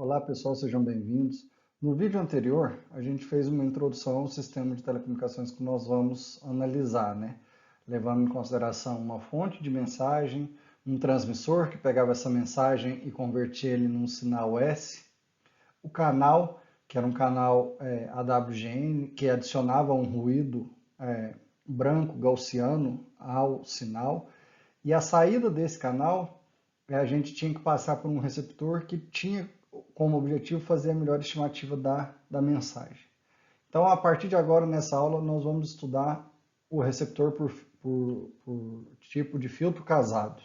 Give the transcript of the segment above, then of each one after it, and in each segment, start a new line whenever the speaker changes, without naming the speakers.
Olá pessoal, sejam bem-vindos. No vídeo anterior, a gente fez uma introdução ao sistema de telecomunicações que nós vamos analisar, né? Levando em consideração uma fonte de mensagem, um transmissor que pegava essa mensagem e convertia ele num sinal S, o canal, que era um canal AWGN, que adicionava um ruído branco gaussiano ao sinal, e a saída desse canal, a gente tinha que passar por um receptor que tinha como objetivo fazer a melhor estimativa da mensagem. Então, a partir de agora, nessa aula, nós vamos estudar o receptor por tipo de filtro casado.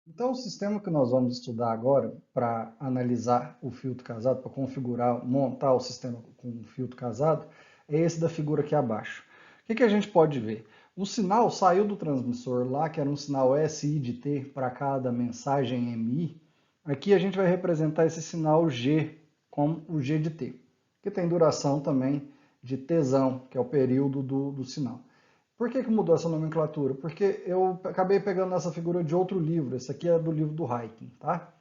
Então, o sistema que nós vamos estudar agora para analisar o filtro casado, para configurar, montar o sistema com o filtro casado, é esse da figura aqui abaixo. O que a gente pode ver? O sinal saiu do transmissor lá, que era um sinal SI de T para cada mensagem MI. Aqui a gente vai representar esse sinal G como o G de T, que tem duração também de Tzão, que é o período do sinal. Por que mudou essa nomenclatura? Porque eu acabei pegando essa figura de outro livro. Esse aqui é do livro do Hayek, tá?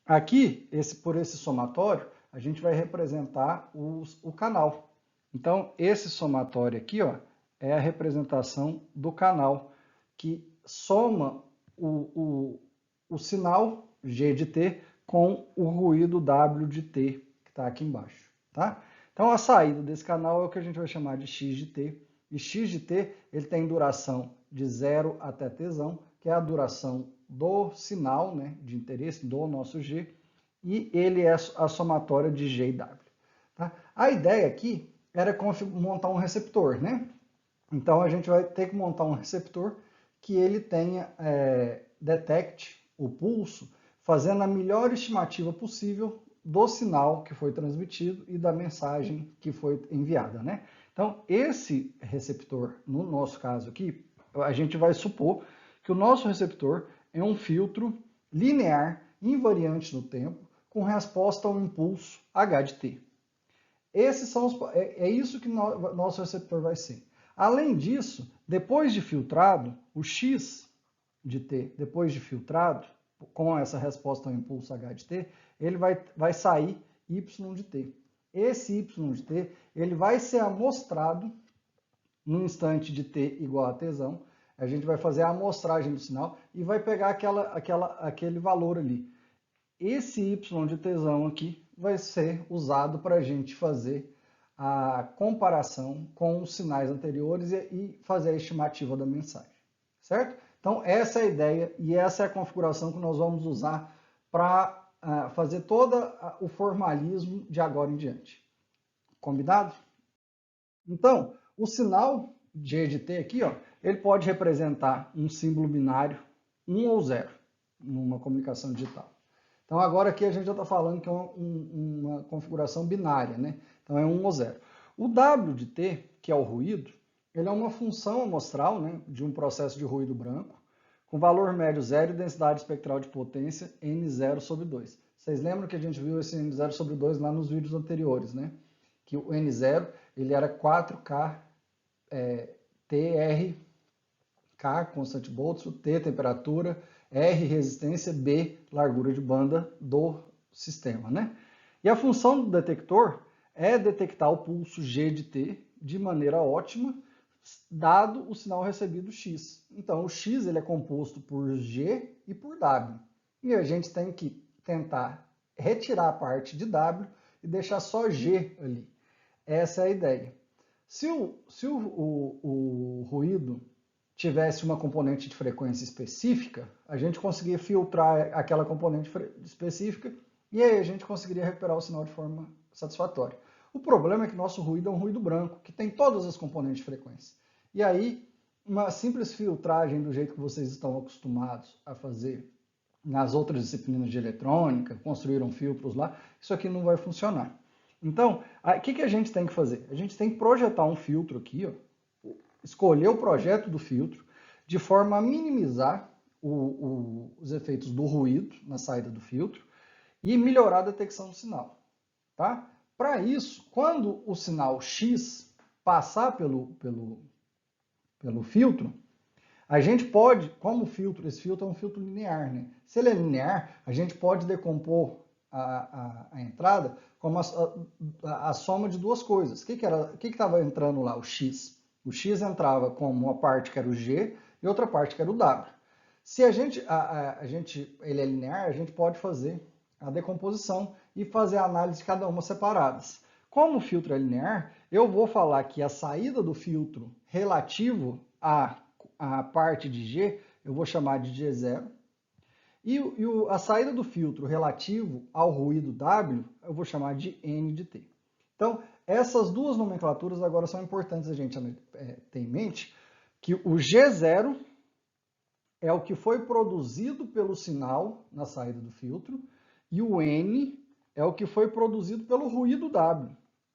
Aqui, por esse somatório, a gente vai representar o canal. Então, esse somatório aqui, ó, é a representação do canal, que soma o sinal G de T com o ruído W de T, que está aqui embaixo, tá? Então, a saída desse canal é o que a gente vai chamar de X de T. E X de T, ele tem duração de 0 até Tzão, que é a duração do sinal, né, de interesse do nosso G, e ele é a somatória de G e W. Tá? A ideia aqui era montar um receptor, né? Então a gente vai ter que montar um receptor que ele tenha, detecte o pulso, fazendo a melhor estimativa possível do sinal que foi transmitido e da mensagem que foi enviada, né? Então, esse receptor, no nosso caso aqui, a gente vai supor que o nosso receptor é um filtro linear, invariante no tempo, com resposta ao impulso H de T. É isso que nosso receptor vai ser. Além disso, depois de filtrado, o X de T, depois de filtrado, com essa resposta ao impulso H de T, ele vai sair Y de T. Esse Y de T, ele vai ser amostrado no instante de T igual a Tzão. A gente vai fazer a amostragem do sinal e vai pegar aquele valor ali. Esse Y de Tzão aqui vai ser usado para a gente fazer a comparação com os sinais anteriores e fazer a estimativa da mensagem, certo? Então, essa é a ideia e essa é a configuração que nós vamos usar para fazer todo o formalismo de agora em diante. Combinado? Então, o sinal G de T aqui, ó, ele pode representar um símbolo binário 1 ou 0 numa comunicação digital. Então, agora aqui a gente já está falando que é uma configuração binária, né? Então, é 1 ou 0. O W de T, que é o ruído, ele é uma função amostral, né, de um processo de ruído branco, com valor médio 0 e densidade espectral de potência N0 sobre 2. Vocês lembram que a gente viu esse N0 sobre 2 lá nos vídeos anteriores, né? Que o N0 ele era 4K TR, K, constante Boltzmann, T, temperatura, R, resistência, B, largura de banda do sistema, né? E a função do detector é detectar o pulso G de T de maneira ótima, dado o sinal recebido X. Então, o X ele é composto por G e por W. E a gente tem que tentar retirar a parte de W e deixar só G ali. Essa é a ideia. Se o ruído tivesse uma componente de frequência específica, a gente conseguia filtrar aquela componente específica e aí a gente conseguiria recuperar o sinal de forma satisfatória. O problema é que nosso ruído é um ruído branco, que tem todas as componentes de frequência. E aí, uma simples filtragem do jeito que vocês estão acostumados a fazer nas outras disciplinas de eletrônica, construíram filtros lá, isso aqui não vai funcionar. Então, o que a gente tem que fazer? A gente tem que projetar um filtro aqui, ó, escolher o projeto do filtro de forma a minimizar os efeitos do ruído na saída do filtro e melhorar a detecção do sinal. Tá? Para isso, quando o sinal X passar pelo filtro, a gente pode, como esse filtro é um filtro linear, né? Se ele é linear, a gente pode decompor a entrada como a soma de duas coisas. O que estava entrando lá? O x. O x entrava como uma parte que era o g e outra parte que era o w. Se ele é linear, a gente pode fazer a decomposição e fazer a análise de cada uma separadas. Como o filtro é linear, eu vou falar que a saída do filtro relativo à parte de G, eu vou chamar de G0. E a saída do filtro relativo ao ruído W, eu vou chamar de N de T. Então, essas duas nomenclaturas agora são importantes a gente ter em mente, que o G0 é o que foi produzido pelo sinal na saída do filtro, e o N é o que foi produzido pelo ruído W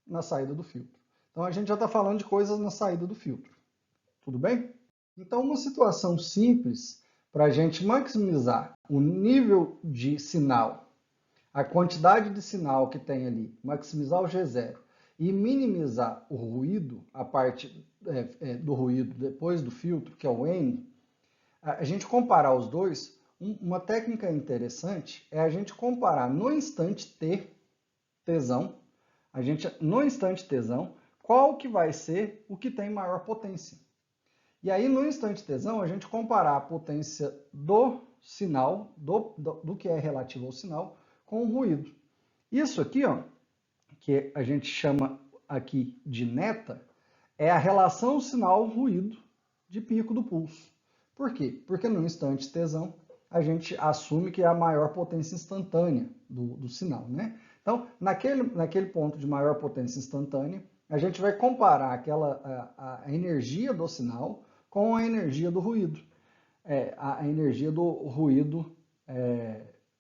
na saída do filtro. Então, a gente já está falando de coisas na saída do filtro. Tudo bem? Então, uma situação simples para a gente maximizar o nível de sinal, a quantidade de sinal que tem ali, maximizar o G0 e minimizar o ruído, a parte do ruído depois do filtro, que é o N, a gente comparar os dois, uma técnica interessante é a gente comparar no instante T, tesão, no instante tesão, qual que vai ser o que tem maior potência. E aí, no instante tesão, a gente comparar a potência do sinal, do que é relativo ao sinal, com o ruído. Isso aqui, ó, que a gente chama aqui de neta, é a relação sinal-ruído de pico do pulso. Por quê? Porque no instante tesão, a gente assume que é a maior potência instantânea do sinal, né? Então, naquele ponto de maior potência instantânea, a gente vai comparar a energia do sinal com a energia do ruído. A energia do ruído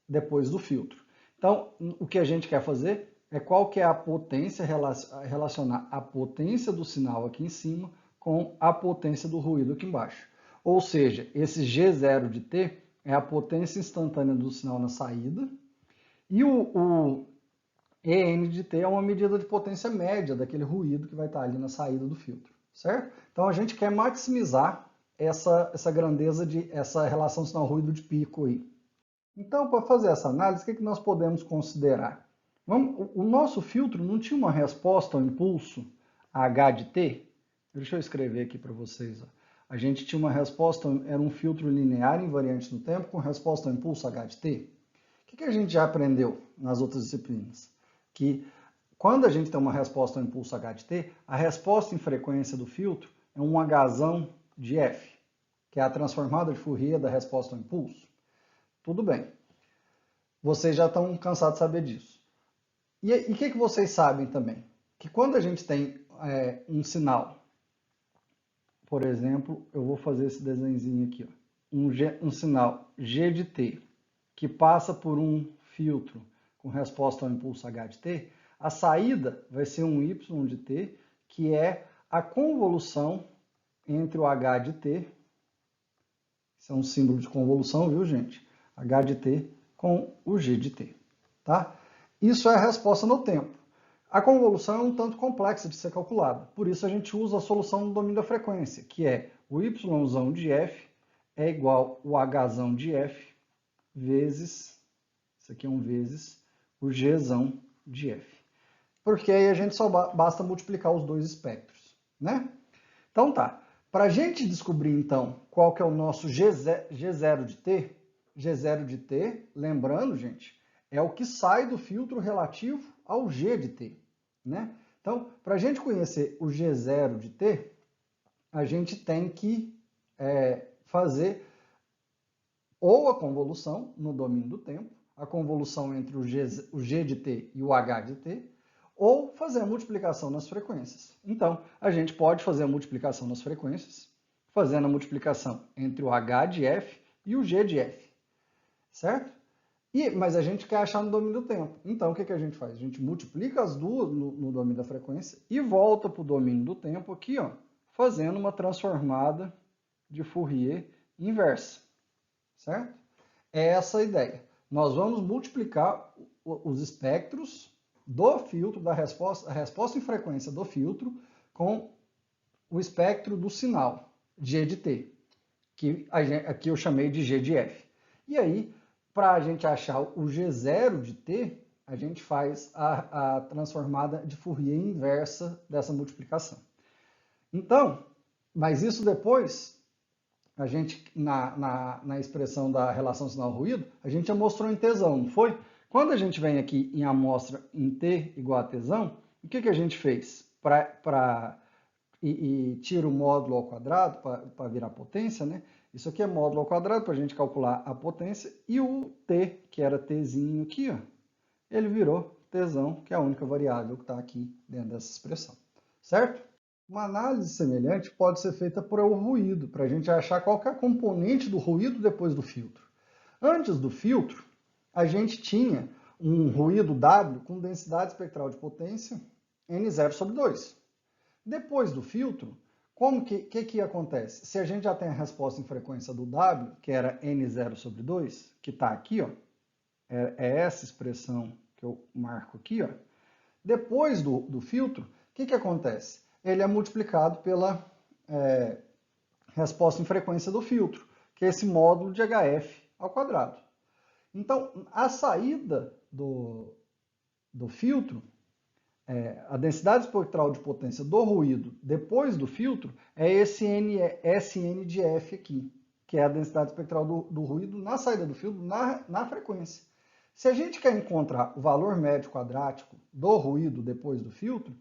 depois do filtro. Então, o que a gente quer fazer é qual que é a potência, relacionar a potência do sinal aqui em cima com a potência do ruído aqui embaixo. Ou seja, esse G0 de T é a potência instantânea do sinal na saída e o EN de T é uma medida de potência média daquele ruído que vai estar ali na saída do filtro, certo? Então a gente quer maximizar essa grandeza, essa relação sinal-ruído de pico aí. Então, para fazer essa análise, o que nós podemos considerar? O nosso filtro não tinha uma resposta ao impulso H de T? Deixa eu escrever aqui para vocês. Ó. A gente tinha uma resposta, era um filtro linear invariante no tempo com resposta ao impulso H de T. O que a gente já aprendeu nas outras disciplinas? Que quando a gente tem uma resposta ao impulso H de T, a resposta em frequência do filtro é um Hzão de F, que é a transformada de Fourier da resposta ao impulso. Tudo bem. Vocês já estão cansados de saber disso. E o que vocês sabem também? Que quando a gente tem um sinal, por exemplo, eu vou fazer esse desenhozinho aqui, ó, um sinal G de T, que passa por um filtro com resposta ao impulso H de T, a saída vai ser um Y de T, que é a convolução entre o H de T, isso é um símbolo de convolução, viu, gente? H de T com o G de T, tá? Isso é a resposta no tempo. A convolução é um tanto complexa de ser calculada, por isso a gente usa a solução no domínio da frequência, que é o Yzão de F é igual ao Hzão de F vezes, isso aqui é um vezes, o Gzão de F. Porque aí a gente só basta multiplicar os dois espectros, né? Então tá, para a gente descobrir então qual que é o nosso G0 de T, G0 de T, lembrando, gente, é o que sai do filtro relativo ao G de T, né? Então, para a gente conhecer o G0 de T, a gente tem que fazer ou a convolução no domínio do tempo, a convolução entre o G de T e o H de T, ou fazer a multiplicação nas frequências. Então, a gente pode fazer a multiplicação nas frequências, fazendo a multiplicação entre o H de F e o G de F, certo? Mas a gente quer achar no domínio do tempo. Então, o que a gente faz? A gente multiplica as duas no domínio da frequência e volta para o domínio do tempo aqui, ó, fazendo uma transformada de Fourier inversa, certo? É essa a ideia. Nós vamos multiplicar os espectros do filtro, a resposta em frequência do filtro, com o espectro do sinal, G de T, que aqui eu chamei de G de F. E aí, para a gente achar o G0 de T, a gente faz a transformada de Fourier inversa dessa multiplicação. Então, mas isso depois, a gente, na expressão da relação sinal-ruído, a gente já mostrou em tesão, não foi? Quando a gente vem aqui em amostra em t igual a tesão, o que a gente fez? E tira o módulo ao quadrado para virar potência, né? Isso aqui é módulo ao quadrado para a gente calcular a potência. E o t, que era tzinho aqui, ó, ele virou tesão, que é a única variável que está aqui dentro dessa expressão. Certo? Uma análise semelhante pode ser feita por o ruído, para a gente achar qual que é a componente do ruído depois do filtro. Antes do filtro, a gente tinha um ruído W com densidade espectral de potência N0/2. Depois do filtro, que acontece? Se a gente já tem a resposta em frequência do W, que era N0/2, que está aqui, ó, é essa expressão que eu marco aqui, ó. Depois do filtro, o que acontece? Ele é multiplicado pela resposta em frequência do filtro, que é esse módulo de HF ao quadrado. Então, a saída do filtro, a densidade espectral de potência do ruído depois do filtro é esse Sn de F aqui, que é a densidade espectral do ruído na saída do filtro, na frequência. Se a gente quer encontrar o valor médio quadrático do ruído depois do filtro,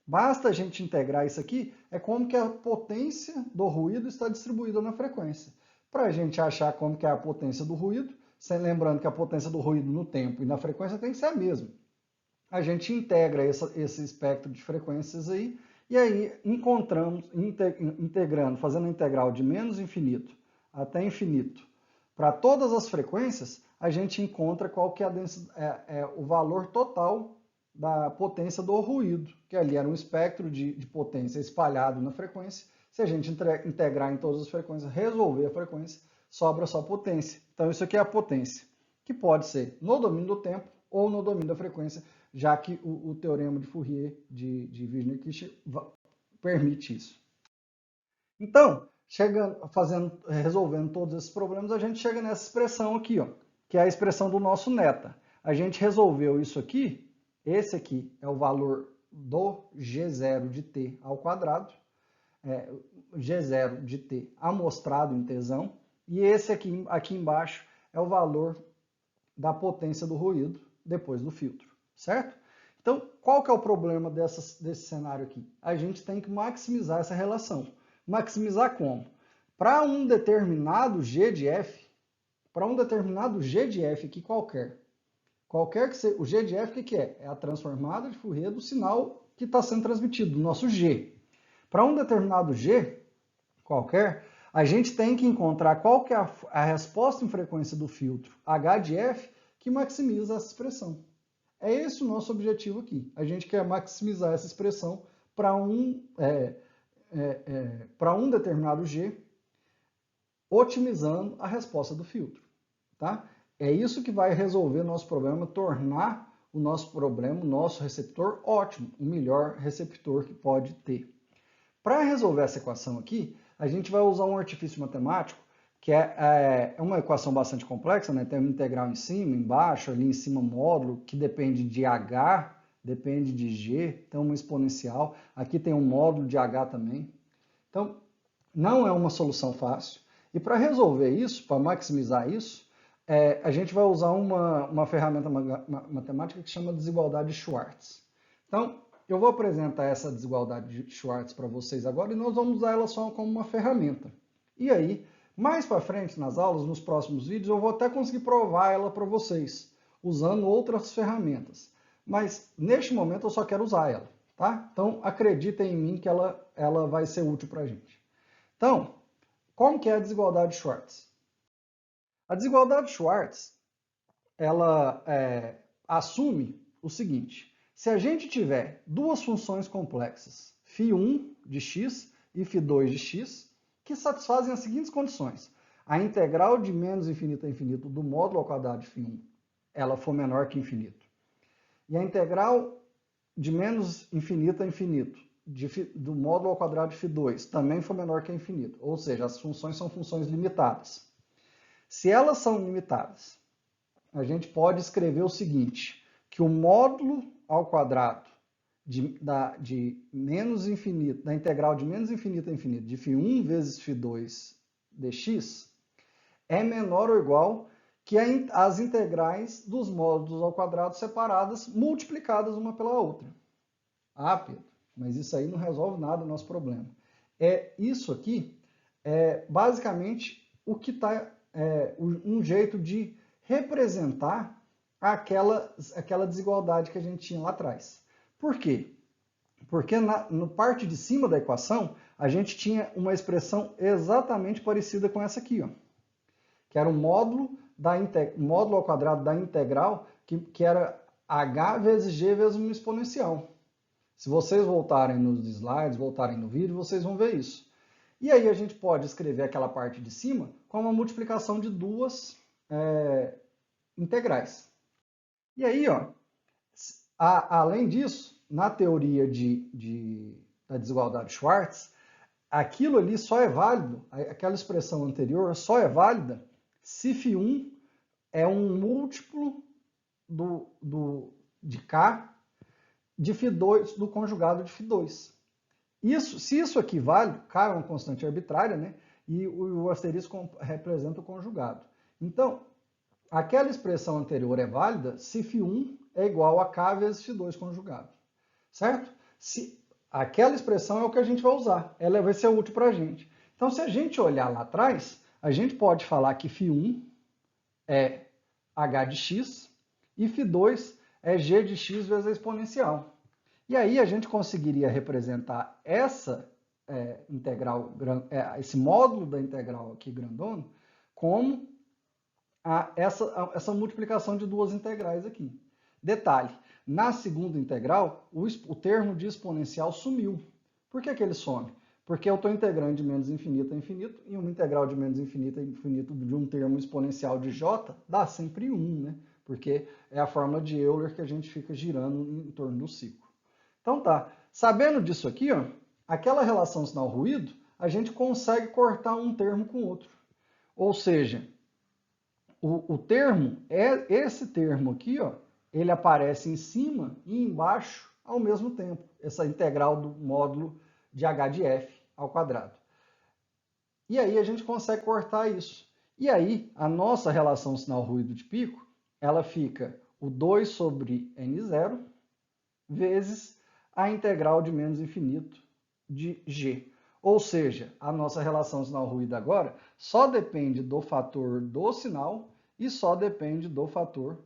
basta a gente integrar isso aqui, é como que a potência do ruído está distribuída na frequência. Para a gente achar como que é a potência do ruído, lembrando que a potência do ruído no tempo e na frequência tem que ser a mesma. A gente integra esse espectro de frequências aí, e aí encontramos, integrando, fazendo a integral de menos infinito até infinito, para todas as frequências, a gente encontra qual que é o valor total da potência do ruído, que ali era um espectro de potência espalhado na frequência. Se a gente integrar em todas as frequências, resolver a frequência, sobra só potência. Então isso aqui é a potência, que pode ser no domínio do tempo ou no domínio da frequência, já que o teorema de Fourier de Virginia-Kircher permite isso. Então, resolvendo todos esses problemas, a gente chega nessa expressão aqui, ó, que é a expressão do nosso neta. A gente resolveu isso aqui, esse aqui é o valor do G0 de t ao quadrado, G0 de t amostrado em tesão, e esse aqui embaixo é o valor da potência do ruído depois do filtro, certo? Então, qual que é o problema desse cenário aqui? A gente tem que maximizar essa relação. Maximizar como? Para um determinado G de F, aqui qualquer que seja, o G de F, o que é? É a transformada de Fourier do sinal que está sendo transmitido, do nosso G. Para um determinado G qualquer, a gente tem que encontrar qual que é a resposta em frequência do filtro H de F que maximiza essa expressão. É esse o nosso objetivo aqui. A gente quer maximizar essa expressão para um determinado G, otimizando a resposta do filtro. Tá? É isso que vai resolver o nosso problema, tornar o nosso receptor ótimo, o melhor receptor que pode ter. Para resolver essa equação aqui, a gente vai usar um artifício matemático, que é uma equação bastante complexa, né? Tem uma integral em cima, embaixo, ali em cima módulo, que depende de H, depende de G, tem uma exponencial, aqui tem um módulo de H também. Então, não é uma solução fácil. E para resolver isso, para maximizar isso, a gente vai usar uma ferramenta matemática que chama desigualdade de Schwartz. Então, eu vou apresentar essa desigualdade de Schwartz para vocês agora e nós vamos usar ela só como uma ferramenta. E aí, mais para frente nas aulas, nos próximos vídeos, eu vou até conseguir provar ela para vocês, usando outras ferramentas. Mas, neste momento, eu só quero usar ela, tá? Então, acreditem em mim que ela vai ser útil para a gente. Então, como que é a desigualdade de Schwartz? A desigualdade de Schwartz, ela assume o seguinte: se a gente tiver duas funções complexas, φ1 de x e φ2 de x, que satisfazem as seguintes condições: a integral de menos infinito a infinito do módulo ao quadrado de φ1, ela for menor que infinito, e a integral de menos infinito a infinito do módulo ao quadrado de φ2 também for menor que infinito, ou seja, as funções são funções limitadas. Se elas são limitadas, a gente pode escrever o seguinte, que o módulo ao quadrado de menos infinito, da integral de menos infinito a infinito, de φ1 vezes φ2 dx, é menor ou igual que as integrais dos módulos ao quadrado separadas multiplicadas uma pela outra. Ah, Pedro, mas isso aí não resolve nada do nosso problema. Isso aqui é basicamente o que está um jeito de representar aquela desigualdade que a gente tinha lá atrás. Por quê? Porque no parte de cima da equação, a gente tinha uma expressão exatamente parecida com essa aqui, ó, que era o módulo ao quadrado da integral, que era h vezes g vezes uma exponencial. Se vocês voltarem nos slides, voltarem no vídeo, vocês vão ver isso. E aí a gente pode escrever aquela parte de cima como uma multiplicação de duas integrais. E aí, ó, além disso, na teoria da desigualdade de Schwartz, aquilo ali só é válido, aquela expressão anterior só é válida se φ1 é um múltiplo de K de φ2, do conjugado de φ2. Se isso aqui vale, K é uma constante arbitrária, né? E o asterisco representa o conjugado. Então, aquela expressão anterior é válida se φ1 é igual a K vezes φ2 conjugado. Certo? Aquela expressão é o que a gente vai usar. Ela vai ser útil para a gente. Então, se a gente olhar lá atrás, a gente pode falar que φ1 é h de x e φ2 é g de x vezes a exponencial. E aí a gente conseguiria representar essa integral, esse módulo da integral aqui grandona, como essa multiplicação de duas integrais aqui. Detalhe, na segunda integral, o termo de exponencial sumiu. Por que ele some? Porque eu estou integrando de menos infinito a infinito, e uma integral de menos infinito a infinito de um termo exponencial de j dá sempre 1, né? Porque é a fórmula de Euler que a gente fica girando em torno do ciclo. Então tá, sabendo disso aqui, ó, aquela relação sinal-ruído, a gente consegue cortar um termo com o outro. Ou seja, o termo, esse termo aqui, ó, ele aparece em cima e embaixo ao mesmo tempo. Essa integral do módulo de h de f ao quadrado. E aí a gente consegue cortar isso. E aí a nossa relação sinal-ruído de pico, ela fica o 2 sobre n0 vezes a integral de menos infinito de g. Ou seja, a nossa relação sinal-ruído agora só depende do fator do sinal e só depende do fator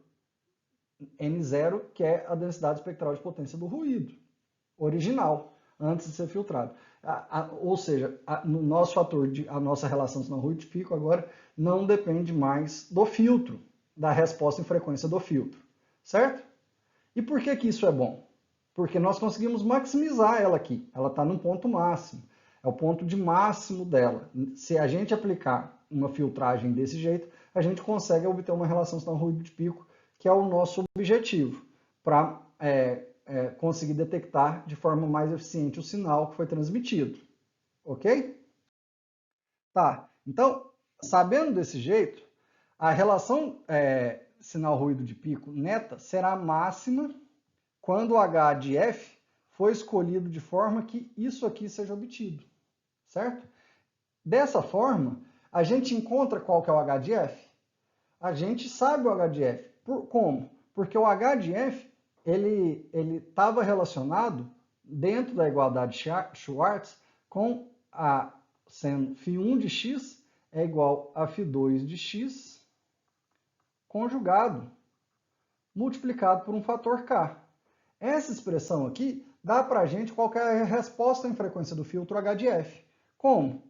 n0, que é a densidade espectral de potência do ruído original, antes de ser filtrado. Ou seja, no nosso fator, a nossa relação sinal-ruído de pico agora não depende mais do filtro, da resposta em frequência do filtro, certo? E por que isso é bom? Porque nós conseguimos maximizar ela aqui. Ela está num ponto máximo. É o ponto de máximo dela. Se a gente aplicar uma filtragem desse jeito, a gente consegue obter uma relação sinal-ruído de pico, que é o nosso objetivo, para conseguir detectar de forma mais eficiente o sinal que foi transmitido. Ok? Tá. Então, sabendo desse jeito, a relação sinal-ruído de pico neta será máxima quando o h de f for escolhido de forma que isso aqui seja obtido, certo? Dessa forma, a gente encontra qual que é o h de f? A gente sabe o h de f. Como? Porque o h de f ele estava relacionado dentro da igualdade Schwartz com sendo φ1 de x é igual a φ2 de x conjugado multiplicado por um fator k. Essa expressão aqui dá para a gente qual que é a resposta em frequência do filtro h de f. Como?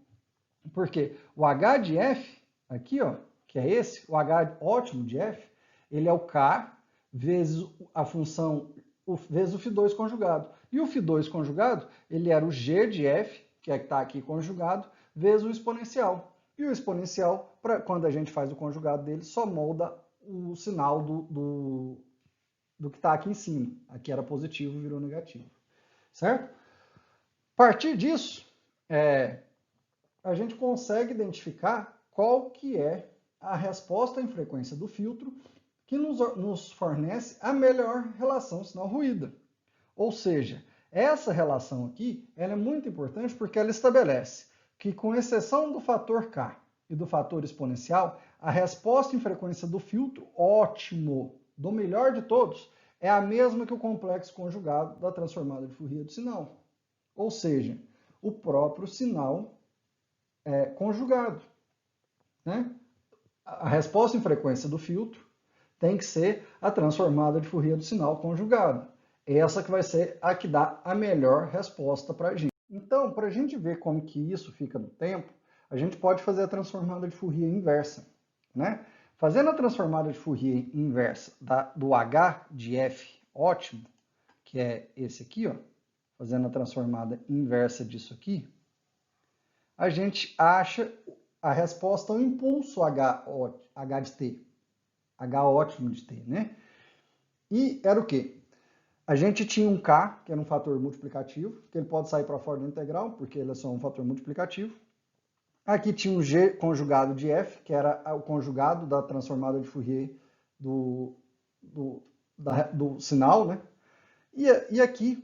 Porque o h de f, aqui, ó, que é esse, o h ótimo de f, ele é o k vezes a função, vezes o φ2 conjugado. E o φ2 conjugado, ele era o g de f, que é que está aqui conjugado, vezes o exponencial. E o exponencial, quando a gente faz o conjugado dele, só molda o sinal do que está aqui em cima. Aqui era positivo, virou negativo. Certo? A partir disso, a gente consegue identificar qual que é a resposta em frequência do filtro que nos fornece a melhor relação sinal-ruído. Ou seja, essa relação aqui ela é muito importante porque ela estabelece que, com exceção do fator K e do fator exponencial, a resposta em frequência do filtro ótimo, do melhor de todos, é a mesma que o complexo conjugado da transformada de Fourier do sinal. Ou seja, o próprio sinal conjugado, né? A resposta em frequência do filtro tem que ser a transformada de Fourier do sinal conjugado. Essa que vai ser a que dá a melhor resposta para a gente. Então, para a gente ver como que isso fica no tempo, a gente pode fazer a transformada de Fourier inversa, né? Fazendo a transformada de Fourier inversa do H de F ótimo, que é esse aqui, ó, fazendo a transformada inversa disso aqui, a gente acha a resposta ao impulso H de T, H ótimo de T, né? E era o quê? A gente tinha um K, que era um fator multiplicativo, que ele pode sair para fora da integral, porque ele é só um fator multiplicativo. Aqui tinha um G conjugado de F, que era o conjugado da transformada de Fourier do sinal, né? E aqui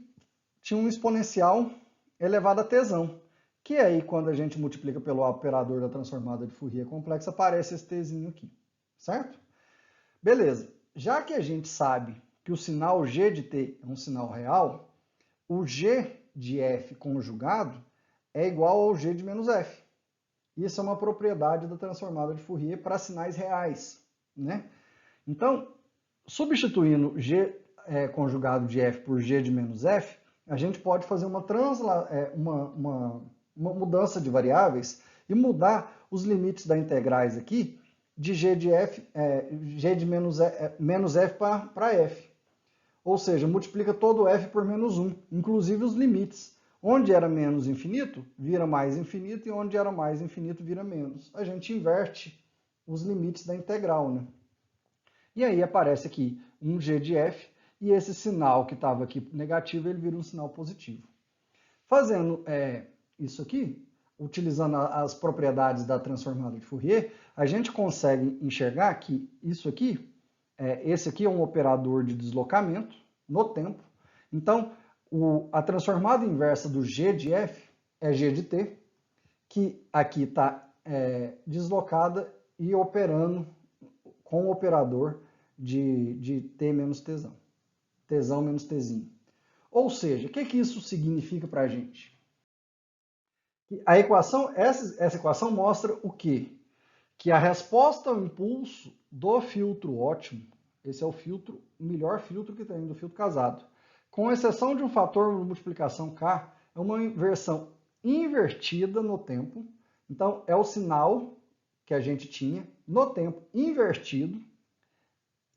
tinha um exponencial elevado a Tzão, que aí, quando a gente multiplica pelo operador da transformada de Fourier complexa, aparece esse Tzinho aqui, certo? Beleza. Já que a gente sabe que o sinal G de T é um sinal real, o G de F conjugado é igual ao G de menos F. Isso é uma propriedade da transformada de Fourier para sinais reais, né? Então, substituindo G conjugado de F por G de menos F, a gente pode fazer uma mudança de variáveis e mudar os limites da integrais aqui de G de F, G de menos F para F. Ou seja, multiplica todo F por menos 1, inclusive os limites. Onde era menos infinito, vira mais infinito, e onde era mais infinito, vira menos. A gente inverte os limites da integral, né? E aí aparece aqui um G de F, e esse sinal que estava aqui negativo, ele vira um sinal positivo. Fazendo isso aqui, utilizando as propriedades da transformada de Fourier, a gente consegue enxergar que isso aqui, esse aqui é um operador de deslocamento no tempo. Então, a transformada inversa do G de F é G de T, que aqui está deslocada e operando com o operador de T menos Tzão. Tzão menos Tzinho. Ou seja, o que isso significa para a gente? A equação, essa equação mostra o quê? Que a resposta ao impulso do filtro ótimo, esse é o melhor filtro que tem, do filtro casado, com exceção de um fator de multiplicação K, é uma versão invertida no tempo. Então, é o sinal que a gente tinha no tempo invertido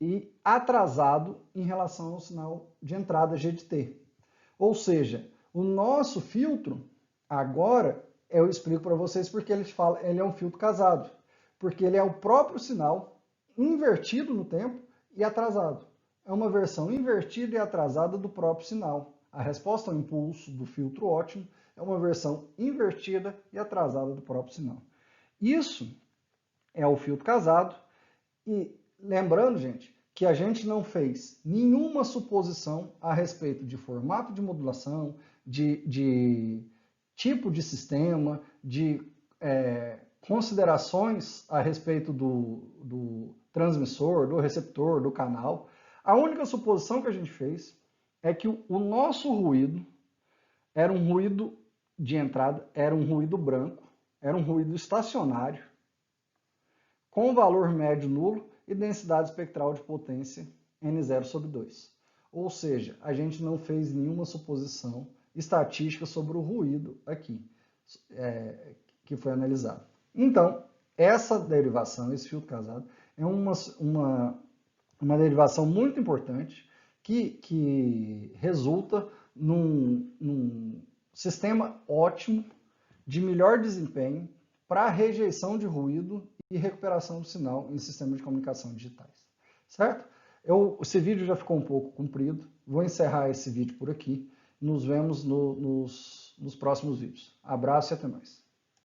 e atrasado em relação ao sinal de entrada G de T. Ou seja, o nosso filtro, agora, eu explico para vocês porque ele é um filtro casado. Porque ele é o próprio sinal invertido no tempo e atrasado. É uma versão invertida e atrasada do próprio sinal. A resposta ao impulso do filtro ótimo é uma versão invertida e atrasada do próprio sinal. Isso é o filtro casado. E lembrando, gente, que a gente não fez nenhuma suposição a respeito de formato de modulação, de tipo de sistema, de considerações a respeito do transmissor, do receptor, do canal. A única suposição que a gente fez é que o nosso ruído era um ruído de entrada, era um ruído branco, era um ruído estacionário, com valor médio nulo e densidade espectral de potência N0/2. Ou seja, a gente não fez nenhuma suposição estatística sobre o ruído aqui, que foi analisado. Então, essa derivação, esse filtro casado, é uma derivação muito importante que resulta num sistema ótimo de melhor desempenho para rejeição de ruído e recuperação do sinal em sistemas de comunicação digitais. Certo? Esse vídeo já ficou um pouco comprido, vou encerrar esse vídeo por aqui. Nos vemos nos próximos vídeos. Abraço e até mais.